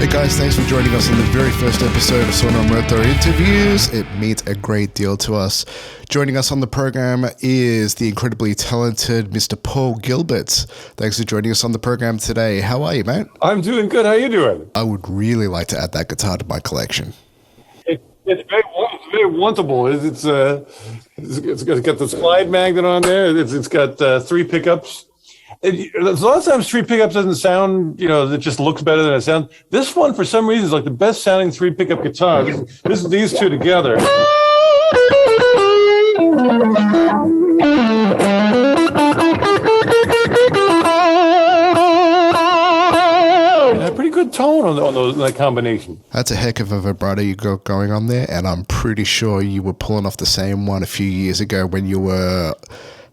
Hey guys, thanks for joining us on the very first episode of Sonomoto Interviews. It means a great deal to us. Joining us on the program is the incredibly talented Mr. Paul Gilbert. Thanks for joining us on the program today. How are you, mate? I'm doing good. How are you doing? I would really like to add that guitar to my collection. It's very wantable. It's got the slide magnet on there. It's got 3 pickups. A lot of times 3 pickups doesn't sound, it just looks better than it sounds. This one, for some reason, is like the best sounding 3 pickup guitar. These two together. A pretty good tone on that combination. That's a heck of a vibrato you got going on there, and I'm pretty sure you were pulling off the same one a few years ago when you were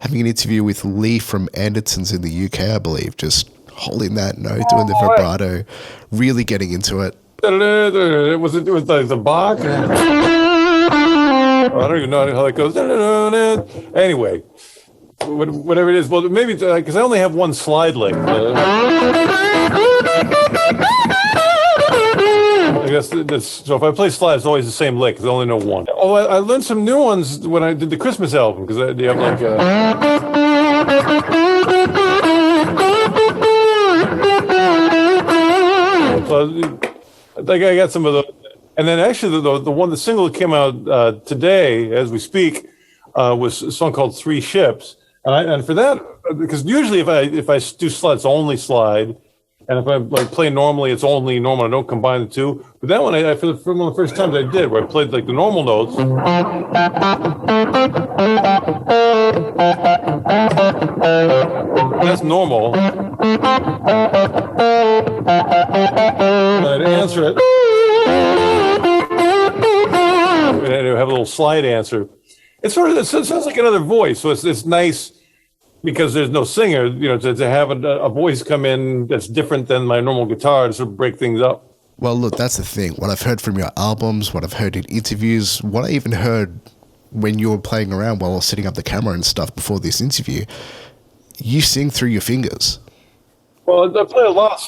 having an interview with Lee from Anderton's in the UK, I believe, just holding that note, doing the vibrato, really getting into it. Was it like the Bach? I don't even know how that goes. Anyway, whatever it is. Well, maybe because I only have one slide lick. I guess so if I play slide, it's always the same lick, because I only know one. Oh, I learned some new ones when I did the Christmas album, because they have like so I think I got some of those. And then actually the single that came out today, as we speak, was a song called 3 Ships. And for that, because usually if I do slide, it's only slide. And if I play normally, it's only normal. I don't combine the two. But that one, for one of the first times I did, where I played like the normal notes. That's normal. And I'd answer it. And I'd have a little slide answer. It sounds like another voice. So it's nice. Because there's no singer, to have a voice come in that's different than my normal guitar to sort of break things up. Well, look, that's the thing. What I've heard from your albums, what I've heard in interviews, what I even heard when you were playing around while I was setting up the camera and stuff before this interview, you sing through your fingers. Well, I play a lot.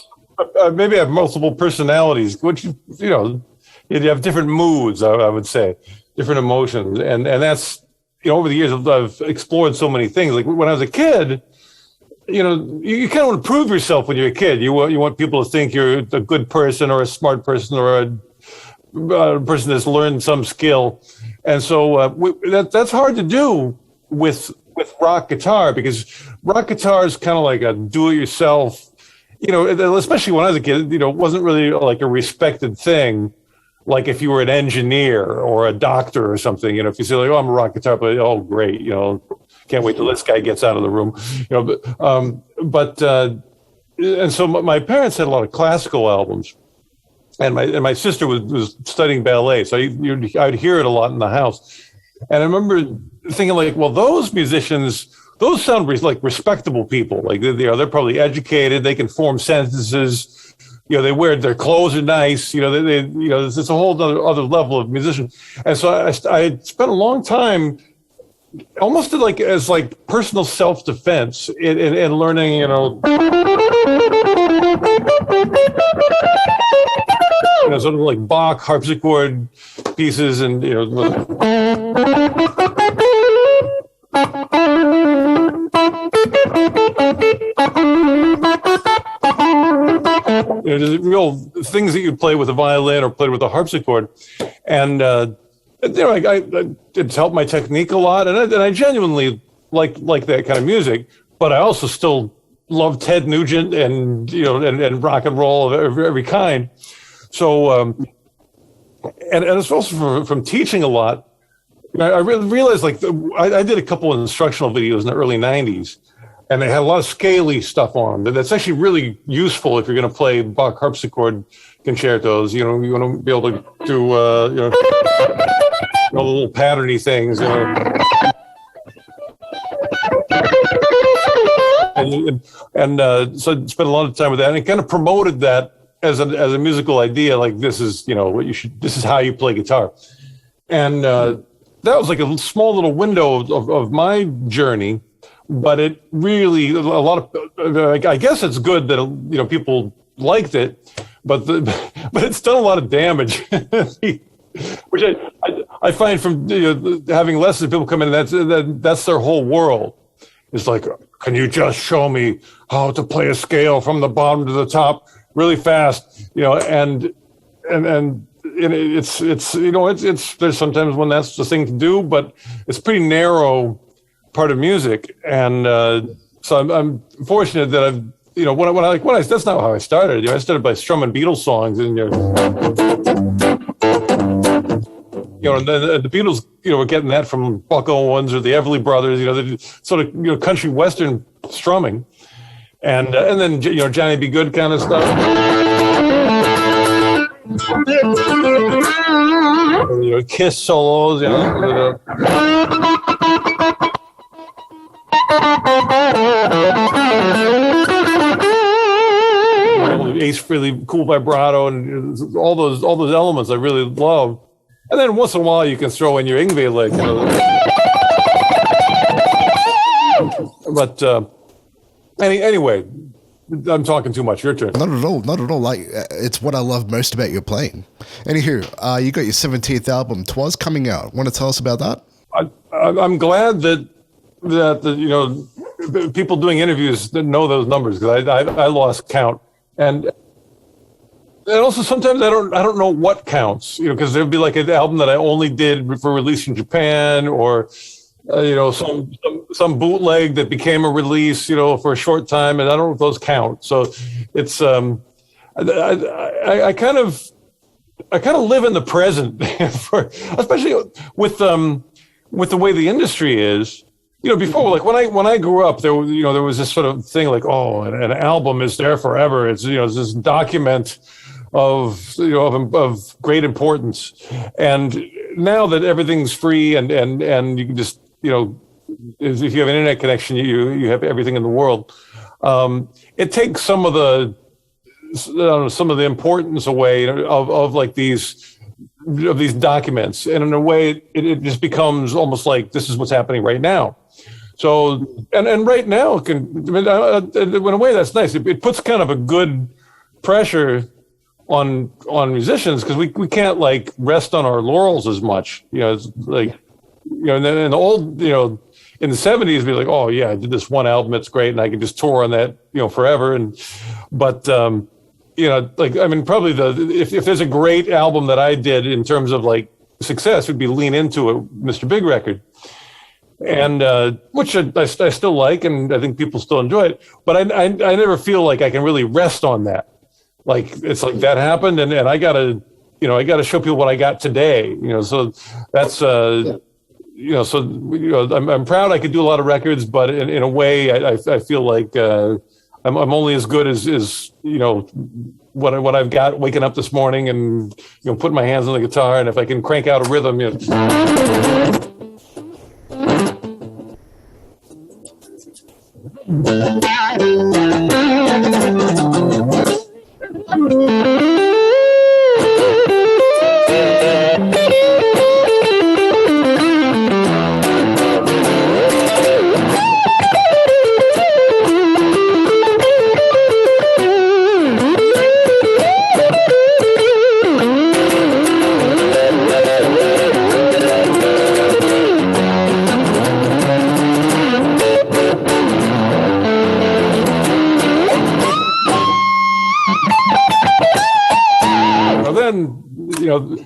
Maybe I have multiple personalities, which, you have different moods, I would say, different emotions. And that's, over the years, I've explored so many things. Like when I was a kid, you kind of want to prove yourself when you're a kid. You want people to think you're a good person or a smart person or a person that's learned some skill. And so that's hard to do with rock guitar, because rock guitar is kind of like a do-it-yourself, especially when I was a kid, it wasn't really like a respected thing. Like if you were an engineer or a doctor or something, if you say like, "Oh, I'm a rock guitar player," oh, great, can't wait till this guy gets out of the room, and so my parents had a lot of classical albums, and my sister was studying ballet, so I'd hear it a lot in the house, and I remember thinking like, well, those musicians, those sound like respectable people, like they're probably educated, they can form sentences. They wear their clothes are nice. It's a whole other level of musician. And so I spent a long time, almost as personal self-defense in learning. Sort of like Bach harpsichord pieces, and just real things that you play with a violin or play with a harpsichord, and it's helped my technique a lot, and I genuinely like that kind of music. But I also still love Ted Nugent and and rock and roll of every kind. So and it's also from teaching a lot. I really realized I did a couple of instructional videos in the early 90s. And they had a lot of scaly stuff on them. That's actually really useful if you're going to play Bach harpsichord concertos. You want to be able to do little patterny things. So I spent a lot of time with that, and it kind of promoted that as a musical idea. Like this is this is how you play guitar, and that was like a small little window of my journey. But it really, a lot of, I guess it's good that, people liked it, but it's done a lot of damage, which I find from having lessons, people come in, that's their whole world. It's like, can you just show me how to play a scale from the bottom to the top really fast? And it's there's sometimes when that's the thing to do, but it's a pretty narrow part of music. And so I'm fortunate that I've, that's not how I started. I started by strumming Beatles songs, and the Beatles, were getting that from Buck Owens or the Everly Brothers, the sort of country western strumming, and then Johnny Be Good kind of stuff. Kiss solos, Ace really cool vibrato, and all those elements I really love. And then once in a while you can throw in your Yngwie lick. But anyway, I'm talking too much. Your turn. Not at all. Not at all. Like, it's what I love most about your playing. Anywho, you got your 17th album, Twas, coming out. Want to tell us about that? I'm glad that people doing interviews that know those numbers, because I lost count, and also sometimes I don't know what counts, because there'd be like an album that I only did for release in Japan, or some bootleg that became a release, for a short time, and I don't know if those count. So it's I kind of live in the present, especially with the way the industry is. Before, like when I grew up, there was this sort of thing like, oh, an album is there forever. It's this document of great importance. And now that everything's free and you can just if you have an internet connection, you have everything in the world. It takes some of the importance away of like these documents, and in a way it just becomes almost like this is what's happening right now. So and right now in a way that's nice. It puts kind of a good pressure on musicians, because we can't like rest on our laurels as much. It's like and then in the old in the 70s, we'd be like, oh yeah, I did this one album, it's great, and I could just tour on that forever. But probably if there's a great album that I did in terms of like success, would be Lean Into It, Mr. Big record. And which I still like, and I think people still enjoy it, but I never feel like I can really rest on that. Like it's like that happened, and I gotta show people what I got today. So that's I'm proud I could do a lot of records, but in a way I feel like I'm only as good as what I've got waking up this morning and putting my hands on the guitar, and if I can crank out a rhythm.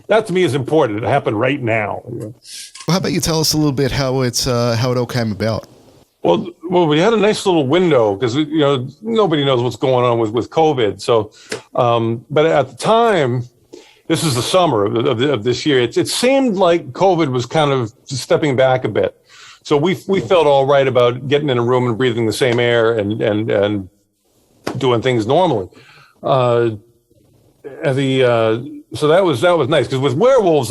That to me is important. It happened right now. Well, how about you tell us a little bit how it all came about? Well, we had a nice little window, because nobody knows what's going on with COVID. So, but at the time, this is the summer of this year. It seemed like COVID was kind of stepping back a bit. So we felt all right about getting in a room and breathing the same air and doing things normally. So that was nice, because with Werewolves,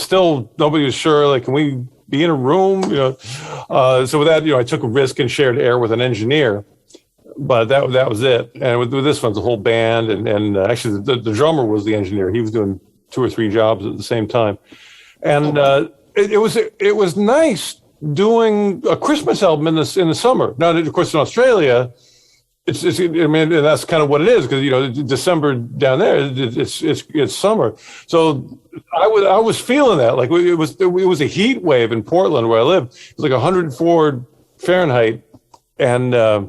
still nobody was sure, like, can we be in a room? So with that, I took a risk and shared air with an engineer, but that was it. And with this one, the whole band, and actually the drummer was the engineer. He was doing 2 or 3 jobs at the same time, and it was nice doing a Christmas album in the summer. Now, of course, in Australia, I mean, and that's kind of what it is because December down there, it's summer. So I was feeling that like it was a heat wave in Portland where I live. It was like 104 Fahrenheit, and I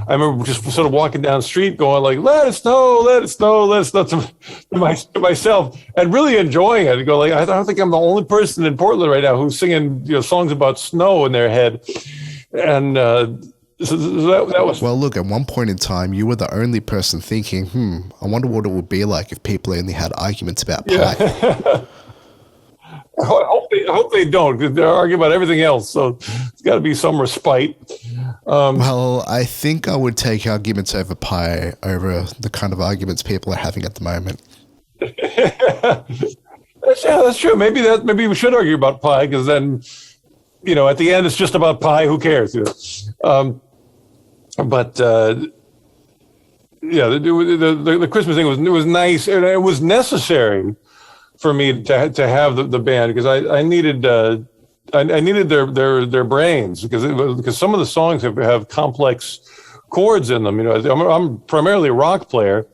remember just sort of walking down the street, going like, "Let it snow, let it snow, let it snow," to myself, and really enjoying it. And go like, I don't think I'm the only person in Portland right now who's singing songs about snow in their head, and. So that was well. Look, at one point in time, you were the only person thinking, I wonder what it would be like if people only had arguments about pie. I hope they don't, because they're arguing about everything else. So it's got to be some respite. Well, I think I would take arguments over pie over the kind of arguments people are having at the moment. That's true. Maybe we should argue about pie, because then, at the end, it's just about pie. Who cares? But the Christmas thing was nice, and it was necessary for me to have the band, because I needed their brains, because some of the songs have complex chords in them. I'm primarily a rock player.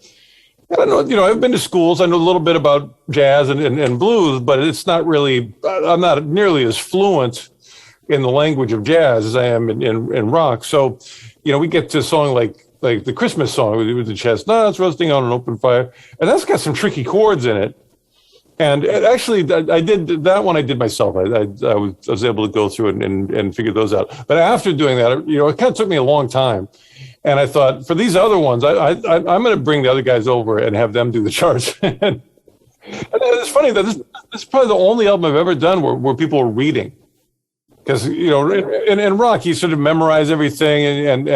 I know, I've been to schools. I know a little bit about jazz and blues, but it's not really. I'm not nearly as fluent in the language of jazz as I am in rock. So, we get to a song like the Christmas song with the chestnuts roasting on an open fire, and that's got some tricky chords in it. And actually, I did that one. I did myself. I was able to go through it and figure those out. But after doing that, it kind of took me a long time. And I thought, for these other ones, I'm going to bring the other guys over and have them do the charts. And it's funny that this is probably the only album I've ever done where people are reading. Because in rock, you sort of memorize everything, and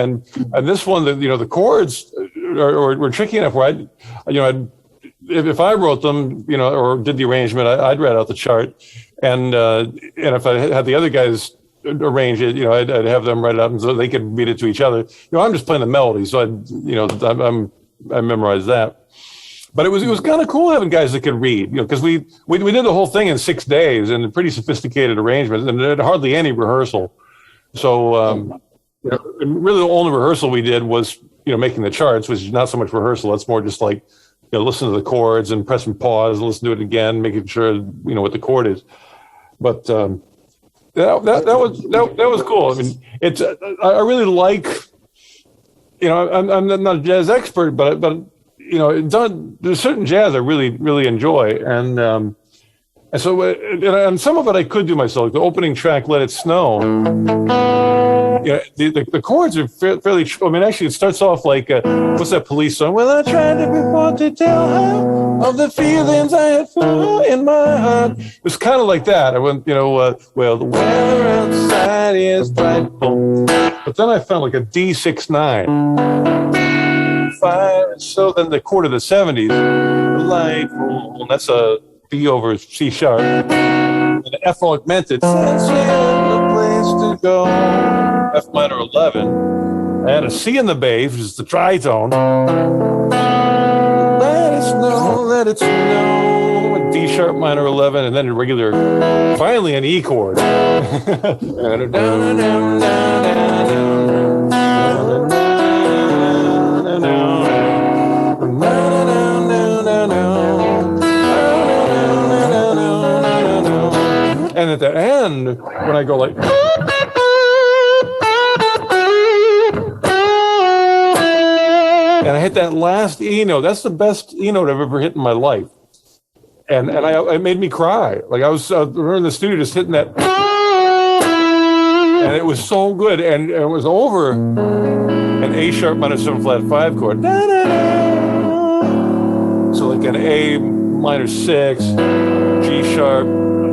this one, the chords were tricky enough where if I wrote them, or did the arrangement, I'd write out the chart, and if I had the other guys arrange it, I'd have them write it out, and so they could read it to each other. I'm just playing the melody, so I memorized that. But it was kind of cool having guys that could read, because we did the whole thing in 6 days and a pretty sophisticated arrangement, and there had hardly any rehearsal. So really the only rehearsal we did was making the charts, which is not so much rehearsal. It's more just like listen to the chords and press and pause and listen to it again, making sure what the chord is. But that was cool. I mean, I really like I'm not a jazz expert, but there's certain jazz I really, really enjoy. And so, and some of it I could do myself. Like the opening track, Let It Snow. The chords are fairly, I mean, actually it starts off like, what's that Police song? Well, I tried to report to tell her of the feelings I had in my heart. It was kind of like that. I went, well, the weather outside is frightful. But then I found like a D6/9. So then the chord of the 70s, delightful, that's a B over C sharp, and the F augmented, since you have a place to go, F minor 11, and a C in the bass, which is the tritone, let it snow, with D sharp minor 11, and then a regular, finally an E chord. And at the end, when I go like, and I hit that last E note, that's the best E note I've ever hit in my life. And it made me cry. Like I was in the studio just hitting that, and it was so good. And it was over an A sharp minor 7 flat 5 chord. So like an A minor 6, G sharp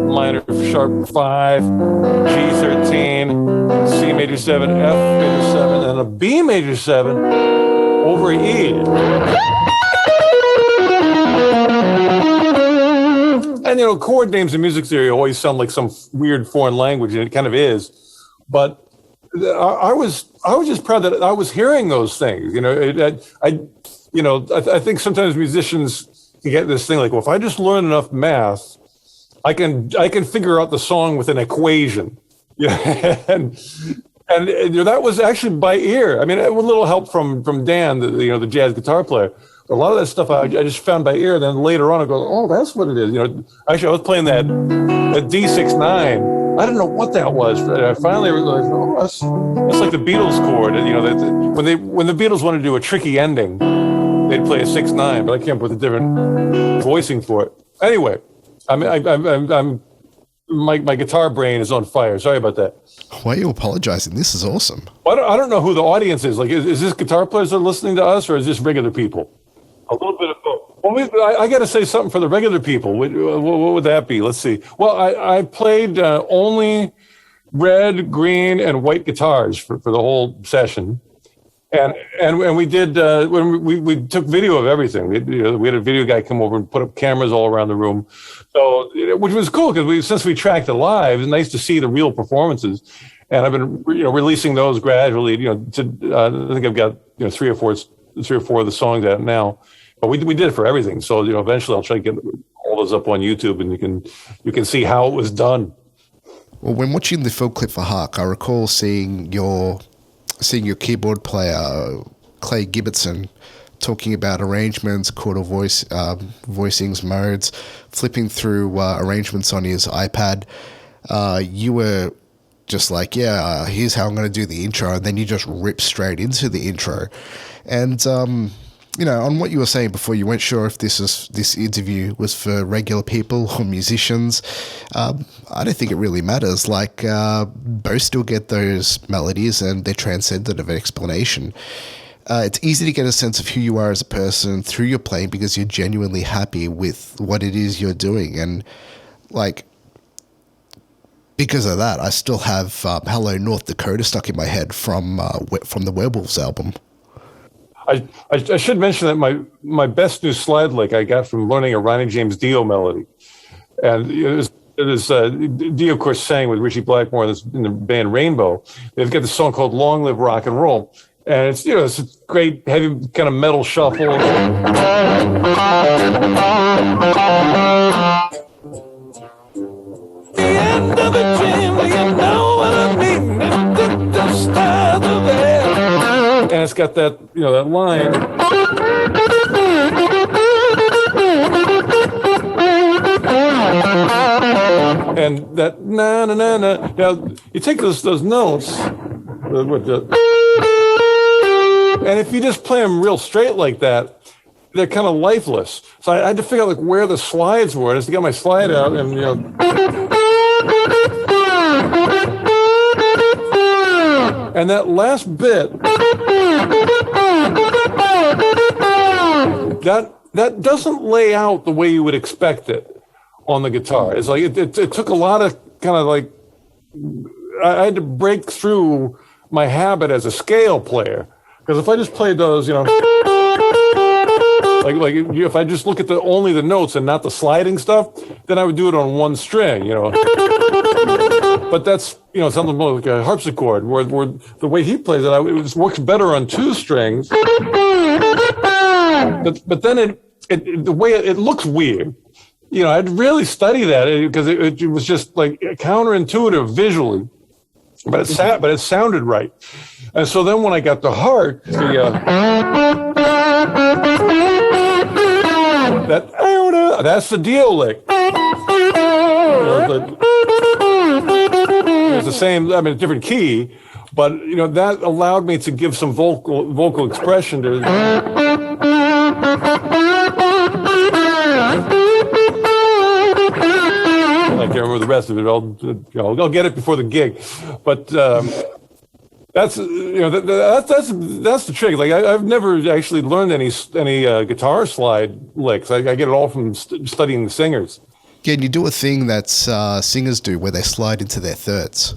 minor sharp 5, G13, C major 7, F major 7, and a B major 7 over E. And chord names in music theory always sound like some weird foreign language, and it kind of is. But I was just proud that I was hearing those things. I think sometimes musicians get this thing like, well, if I just learn enough math, I can figure out the song with an equation. And And that was actually by ear. I mean, with a little help from Dan, the jazz guitar player. A lot of that stuff I just found by ear. Then later on, I go, oh, that's what it is. Actually, I was playing that D69. I didn't know what that was. I finally realized, oh, that's like the Beatles chord. When the Beatles wanted to do a tricky ending, they'd play a 6/9, but I came up with a different voicing for it. Anyway, my guitar brain is on fire. Sorry about that. Why are you apologizing? This is awesome. I don't know who the audience is. Like, is this guitar players that are listening to us, or is this regular people? A little bit of both. Well, I got to say something for the regular people. What would that be? Let's see. Well, I played only red, green, and white guitars for the whole session. And we did when we took video of everything. We had a video guy come over and put up cameras all around the room, so which was cool because since we tracked it live, it's nice to see the real performances. And I've been releasing those gradually. I think I've got 3 or 4 of the songs out now, but we did it for everything. So eventually I'll try to get all those up on YouTube, and you can see how it was done. Well, when watching the film clip for Hark, I recall seeing your keyboard player, 𝙎𝙤𝙘𝙖𝙨 talking about arrangements, quarter voice, voicings, modes, flipping through arrangements on his iPad. You were just like, here's how I'm going to do the intro, and then you just rip straight into the intro. And, on what you were saying before, you weren't sure if this interview was for regular people or musicians. I don't think it really matters. Like, both still get those melodies, and they're transcendent of an explanation. It's easy to get a sense of who you are as a person through your playing because you're genuinely happy with what it is you're doing. And, like, because of that, I still have Hello North Dakota stuck in my head from the Werewolves album. I should mention that my best new slide lick I got from learning a Ronnie James Dio melody, and it was Dio, of course, sang with Ritchie Blackmore in the band Rainbow. They've got this song called "Long Live Rock and Roll," and it's it's a great heavy kind of metal shuffle. The end of the chimney, you know what I mean? It's the stars of there. And it's got that, that line. And that na na na na. Now you take those notes, and if you just play them real straight like that, they're kind of lifeless. So I had to figure out where the slides were. I just got my slide out and and that last bit, that doesn't lay out the way you would expect it on the guitar. It's like it took a lot of kind of like I had to break through my habit as a scale player, because if I just played those, like if I just look at only the notes and not the sliding stuff, then I would do it on one string, But that's something more like a harpsichord, where the way he plays it, it works better on 2 strings. But then the way it looks weird. I'd really study that because it was just like counterintuitive visually, but it sounded right. And so then when I got to Hark, that's the Dio lick. It's the same, a different key, but that allowed me to give some vocal expression to. I can't remember the rest of it. I'll get it before the gig, but that's that's the trick. Like I've never actually learned any guitar slide licks. I get it all from studying the singers. Yeah, and you do a thing that singers do where they slide into their thirds.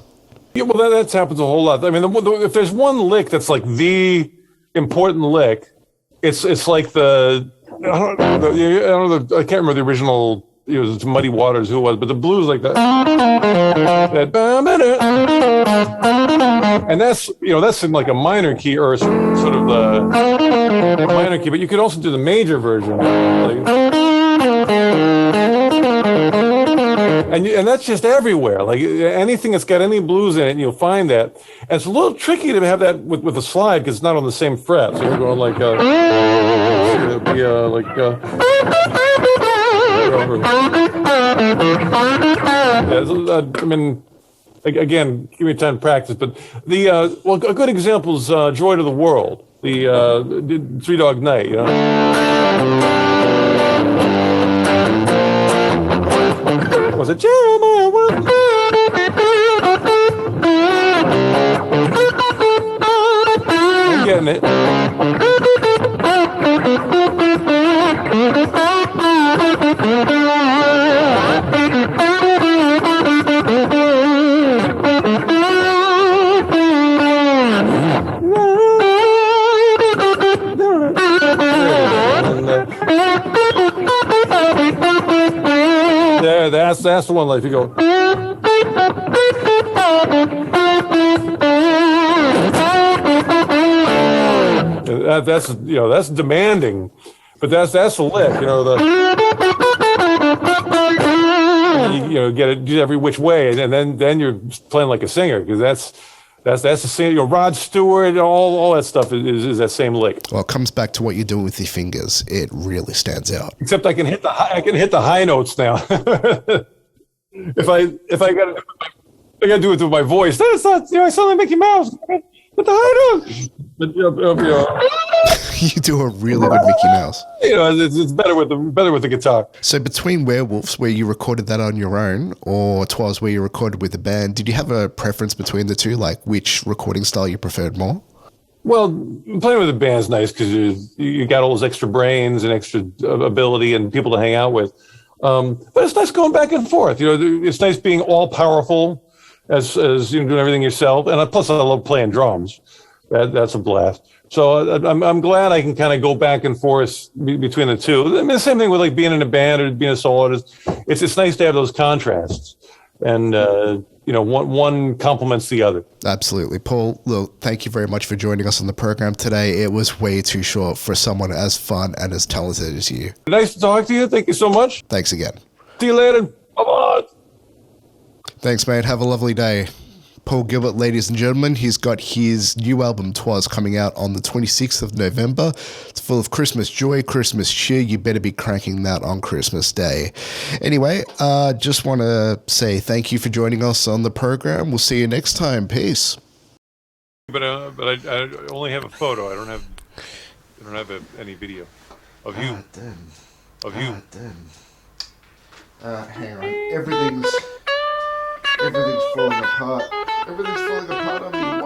Yeah, well, that happens a whole lot. If there's one lick that's like the important lick, it's like I can't remember the original. It was Muddy Waters who it was, but the blues like that. And that's in like a minor key or sort of the minor key, but you could also do the major version. and that's just everywhere. Like anything that's got any blues in it, you'll find that. And it's a little tricky to have that with a slide because it's not on the same fret. So you're going like I mean, again, give me time to practice. But a good example is "Joy to the World," the Three Dog Night. You know. Was it Jeremiah? I'm getting it. There, that's the one. Like if you go, that's demanding, but that's the lick. You know get it every which way, and then you're playing like a singer because that's the same. Rod Stewart, all that stuff is that same lick. Well, it comes back to what you do with your fingers. It really stands out. Except I can hit the high notes now. if I gotta do it with my voice. That's not. I sound like Mickey Mouse. With the high notes. But, you do a really good Mickey Mouse. It's better with the guitar. So between Werewolves, where you recorded that on your own, or Twas, where you recorded with the band, did you have a preference between the two, like which recording style you preferred more? Well, playing with the band's nice because you got all those extra brains and extra ability and people to hang out with. But it's nice going back and forth. It's nice being all powerful as doing everything yourself. And plus, I love playing drums. That's a blast. So I'm glad I can kind of go back and forth between the two. I mean, the same thing with like being in a band or being a solo artist. It's nice to have those contrasts, and one complements the other. Absolutely, Paul. Look, thank you very much for joining us on the program today. It was way too short for someone as fun and as talented as you. Nice to talk to you. Thank you so much. Thanks again. See you later. Bye-bye. Thanks, mate. Have a lovely day. Paul Gilbert, ladies and gentlemen, he's got his new album, Twas, coming out on the 26th of November. It's full of Christmas joy, Christmas cheer. You better be cranking that on Christmas Day. Anyway, just want to say thank you for joining us on the program. We'll see you next time. Peace. But I only have a photo. I don't have any video of you. Of you. Hang on. Everything's falling apart. Everything's falling apart on me.